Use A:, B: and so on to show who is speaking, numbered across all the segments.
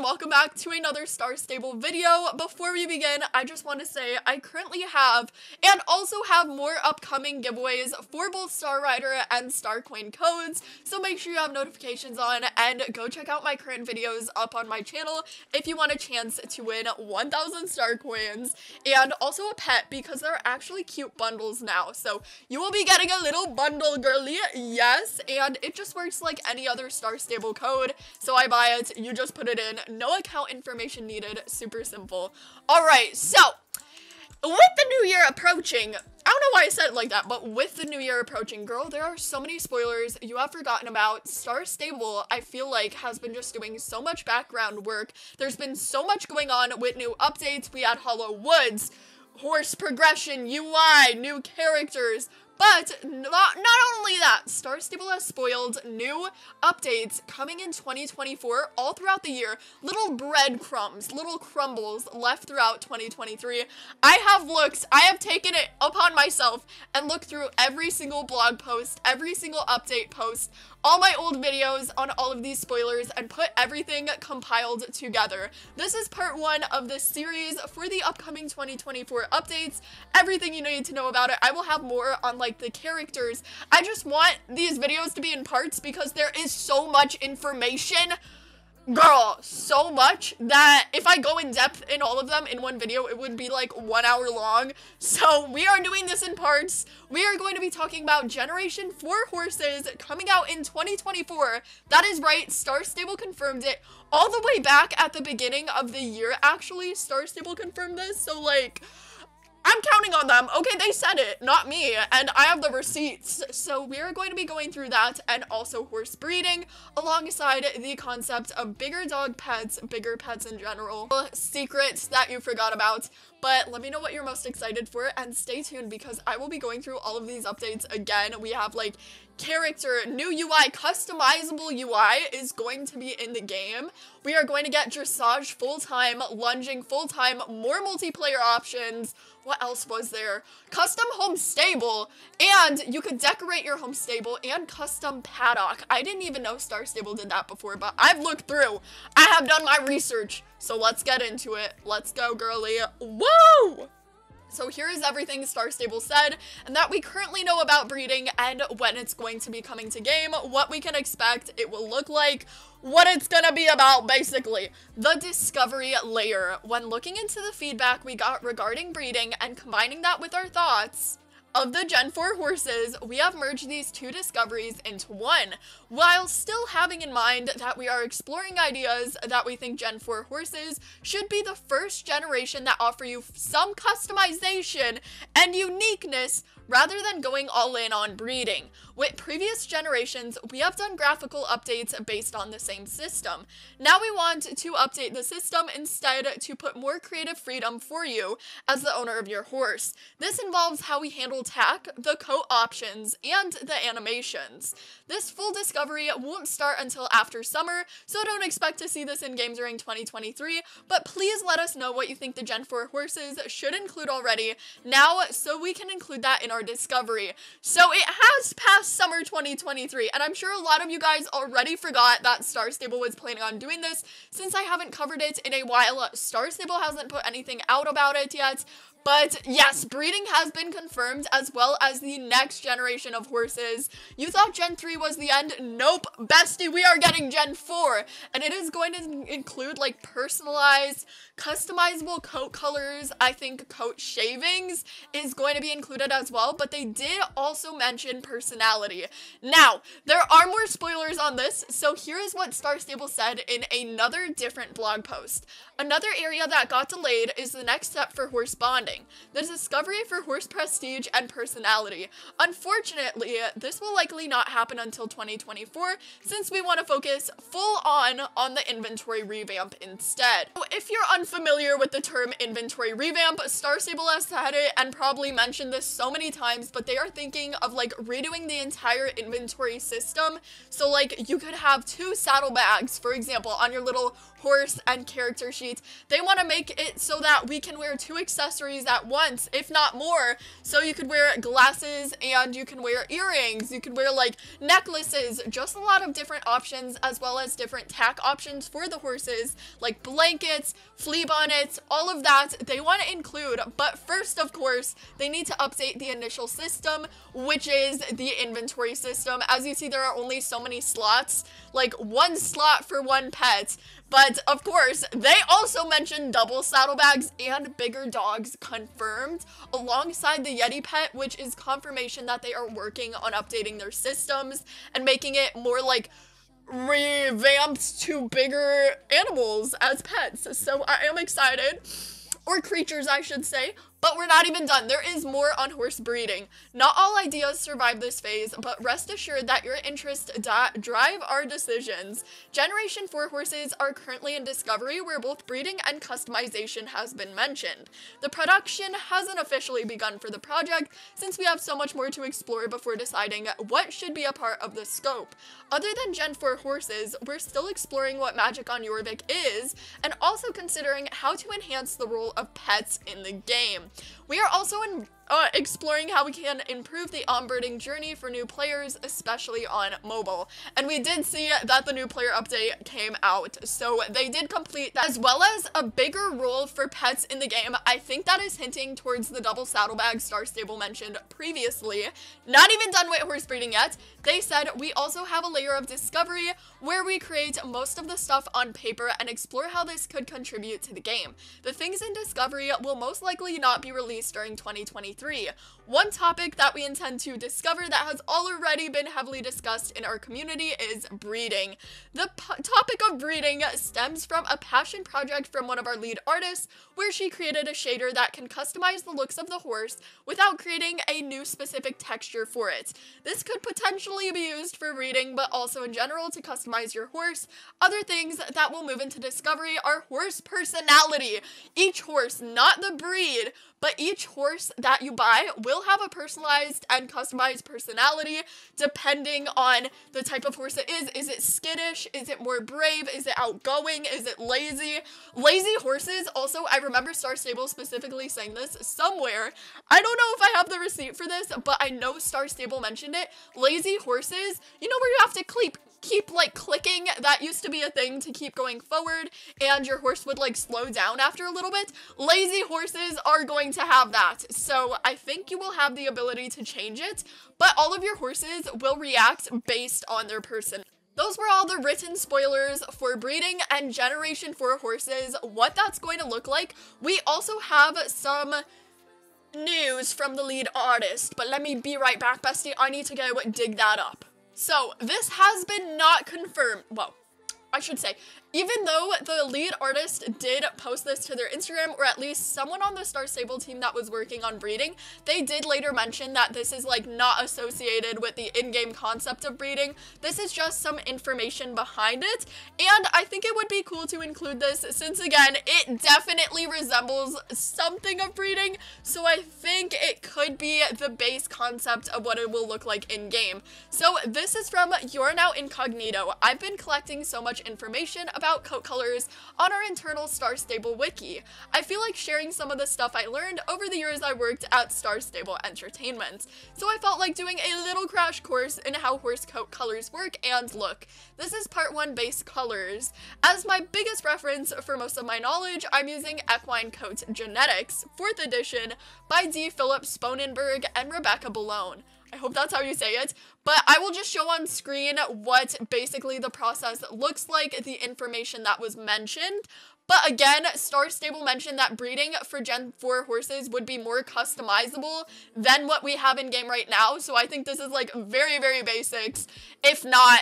A: welcome back to another Star Stable video. Before we begin, I just want to say I currently have and also have more upcoming giveaways for both Star Rider and Star Coin codes, so make sure you have notifications on and go check out my current videos up on my channel if you want a chance to win 1,000 Star Coins and also a pet, because there are actually cute bundles now. So you will be getting a little bundle, girly, yes, and it just works like any other Star Stable code. So I buy it, you just put it in, no account information needed, super simple. Alright, so with the new year approaching, I don't know why I said it like that, but with the new year approaching, girl, there are so many spoilers you have forgotten about. Star Stable, I feel like, has been just doing so much background work. There's been so much going on with new updates. We had Hollow Woods, horse progression, UI, new characters. But not only that, Star Stable has spoiled new updates coming in 2024 all throughout the year. Little breadcrumbs, little crumbles left throughout 2023. I have taken it upon myself and looked through every single blog post, every single update post, all my old videos on all of these spoilers, and put everything compiled together. This is part 1 of this series for the upcoming 2024 updates. Everything you need to know about it. I will have more on like the characters. I just want these videos to be in parts because there is so much information. Girl, so much that if I go in depth in all of them in one video, it would be like 1 hour long. So we are doing this in parts. We are going to be talking about Generation 4 horses coming out in 2024. That is right, Star Stable confirmed it all the way back at the beginning of the year. Actually, Star Stable confirmed this, so like, I'm counting on them. Okay, they said it, not me, and I have the receipts. So we're going to be going through that and also horse breeding alongside the concept of bigger dog pets, bigger pets in general. Secrets that you forgot about. But let me know what you're most excited for and stay tuned because I will be going through all of these updates again. We have like character, new UI, customizable UI is going to be in the game. We are going to get dressage full-time, lunging full-time, more multiplayer options. What else was there? Custom home stable, and you could decorate your home stable, and custom paddock. I didn't even know Star Stable did that before, but I've looked through. I have done my research, so let's get into it. Let's go, girly. Woo! So here is everything Star Stable said, and that we currently know about breeding and when it's going to be coming to game, what we can expect it will look like, what it's gonna be about, basically. The discovery layer. When looking into the feedback we got regarding breeding and combining that with our thoughts of the Gen 4 horses, we have merged these two discoveries into one, while still having in mind that we are exploring ideas that we think Gen 4 horses should be the first generation that offer you some customization and uniqueness rather than going all in on breeding. With previous generations, we have done graphical updates based on the same system. Now we want to update the system instead to put more creative freedom for you as the owner of your horse. This involves how we handle tack, the coat options, and the animations. This full discovery won't start until after summer, so don't expect to see this in game during 2023, but please let us know what you think the Gen 4 horses should include already now so we can include that in our discovery. So it has passed summer 2023, and I'm sure a lot of you guys already forgot that Star Stable was planning on doing this since I haven't covered it in a while. Star Stable hasn't put anything out about it yet. But yes, breeding has been confirmed, as well as the next generation of horses. You thought Gen 3 was the end? Nope, bestie, we are getting Gen 4. And it is going to include like personalized, customizable coat colors. I think coat shavings is going to be included as well, but they did also mention personality. Now, there are more spoilers on this, so here is what Star Stable said in another different blog post. Another area that got delayed is the next step for horse bonding, the discovery for horse prestige and personality. Unfortunately, this will likely not happen until 2024 since we want to focus full on the inventory revamp instead. So if you're unfamiliar with the term inventory revamp, Star Stable has said it and probably mentioned this so many times, but they are thinking of like redoing the entire inventory system. So like you could have 2 saddlebags, for example, on your little horse and character sheet. They want to make it so that we can wear 2 accessories accessories at once, if not more. So you could wear glasses and you can wear earrings, you could wear like necklaces, just a lot of different options, as well as different tack options for the horses, like blankets, flea bonnets, all of that they want to include. But first, of course, they need to update the initial system, which is the inventory system. As you see, there are only so many slots, like one slot for one pet. But of course, they also mentioned double saddlebags and bigger dogs confirmed, alongside the Yeti pet, which is confirmation that they are working on updating their systems and making it more like revamped to bigger animals as pets. So I am excited. Or creatures, I should say. But we're not even done. There is more on horse breeding. Not all ideas survive this phase, but rest assured that your interests drive our decisions. Generation 4 horses are currently in discovery, where both breeding and customization has been mentioned. The production hasn't officially begun for the project, since we have so much more to explore before deciding what should be a part of the scope. Other than Gen 4 horses, we're still exploring what magic on Jorvik is, and also considering how to enhance the role of pets in the game. We are also exploring how we can improve the onboarding journey for new players, especially on mobile. And we did see that the new player update came out, so they did complete that, as well as a bigger role for pets in the game. I think that is hinting towards the double saddlebag Star Stable mentioned previously. Not even done with horse breeding yet. They said we also have a layer of discovery where we create most of the stuff on paper and explore how this could contribute to the game. The things in discovery will most likely not be released during 2023. One topic that we intend to discover that has already been heavily discussed in our community is breeding. The topic of breeding stems from a passion project from one of our lead artists, where she created a shader that can customize the looks of the horse without creating a new specific texture for it. This could potentially be used for breeding, but also in general to customize your horse. Other things that will move into discovery are horse personality. Each horse, not the breed, but each horse that you buy will have a personalized and customized personality depending on the type of horse it is. Is it skittish? Is it more brave? Is it outgoing? Is it lazy? Lazy horses, also, I remember Star Stable specifically saying this somewhere. I don't know if I have the receipt for this, but I know Star Stable mentioned it. Lazy horses, you know, where you have to keep like clicking, that used to be a thing to keep going forward, and your horse would like slow down after a little bit. Lazy horses are going to have that, so I think you will have the ability to change it, but all of your horses will react based on their person. Those were all the written spoilers for breeding and Generation 4 horses, what that's going to look like. We also have some news from the lead artist, but let me be right back, bestie. I need to go dig that up. So, this has been not confirmed. Well, I should say, even though the lead artist did post this to their Instagram, or at least someone on the Star Stable team that was working on breeding, they did later mention that this is like not associated with the in-game concept of breeding. This is just some information behind it, and I think it would be cool to include this since, again, it definitely resembles something of breeding, so I think it could be the base concept of what it will look like in-game. So this is from You're Now Incognito. I've been collecting so much information about coat colors on our internal Star Stable wiki. I feel like sharing some of the stuff I learned over the years I worked at Star Stable Entertainment. So I felt like doing a little crash course in how horse coat colors work and look. This is part 1, base colors. As my biggest reference for most of my knowledge, I'm using Equine Coat Genetics, 4th edition, by D. Philip Sponenberg and Rebecca Ballone. I hope that's how you say it, but I will just show on screen what basically the process looks like, the information that was mentioned. But again, Star Stable mentioned that breeding for Gen 4 horses would be more customizable than what we have in game right now, so I think this is like very, very basics, if not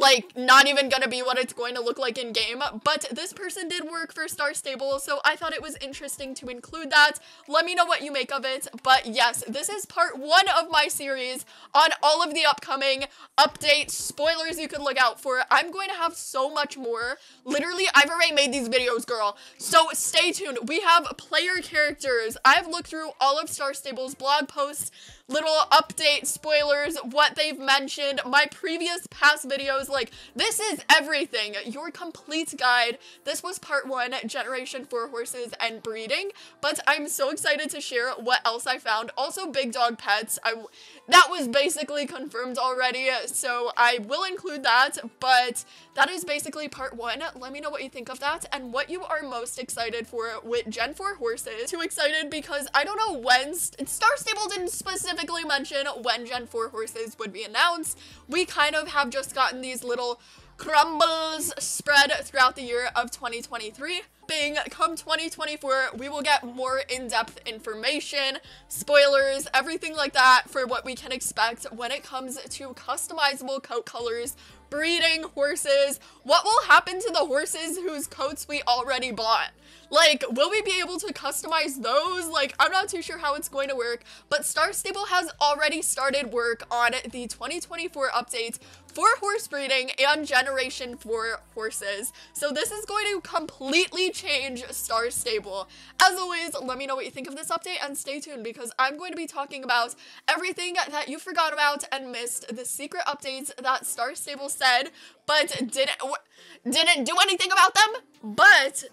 A: like not even gonna be what it's going to look like in game. But this person did work for Star Stable, so I thought it was interesting to include that. Let me know what you make of it. But yes, this is part 1 of my series on all of the upcoming updates, spoilers you can look out for. I'm going to have so much more. Literally, I've already made these videos, girl, so stay tuned. We have player characters. I've looked through all of Star Stable's blog posts, little update spoilers, what they've mentioned, my previous past videos was like, this is everything, your complete guide. This was part 1, Generation 4 horses and breeding, but I'm so excited to share what else I found. Also, big dog pets, that was basically confirmed already, so I will include that, but that is basically part 1. Let me know what you think of that and what you are most excited for with Gen 4 horses. Too excited because I don't know when, Star Stable didn't specifically mention when Gen 4 horses would be announced. We kind of have just gotten these little crumbles spread throughout the year of 2023. Come 2024, we will get more in-depth information, spoilers, everything like that for what we can expect when it comes to customizable coat colors, breeding horses, what will happen to the horses whose coats we already bought. Like, will we be able to customize those? Like, I'm not too sure how it's going to work, but Star Stable has already started work on the 2024 update for horse breeding and Generation 4 horses. So this is going to completely change Star Stable. As always, let me know what you think of this update and stay tuned because I'm going to be talking about everything that you forgot about and missed, the secret updates that Star Stable said, but didn't do anything about them, but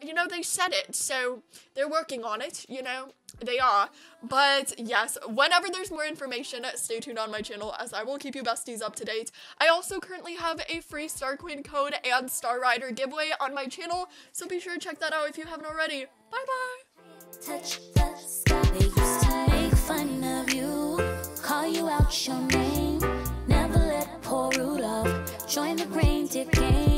A: you know, they said it, so they're working on it, you know, they are. But yes, whenever there's more information, stay tuned on my channel as I will keep you besties up to date. I also currently have a free Star Queen code and Star Rider giveaway on my channel, so be sure to check that out if you haven't already. Bye bye!
B: Touch the sky. They used to make fun of you, call you out your name, never let poor Rudolph join the reindeer game.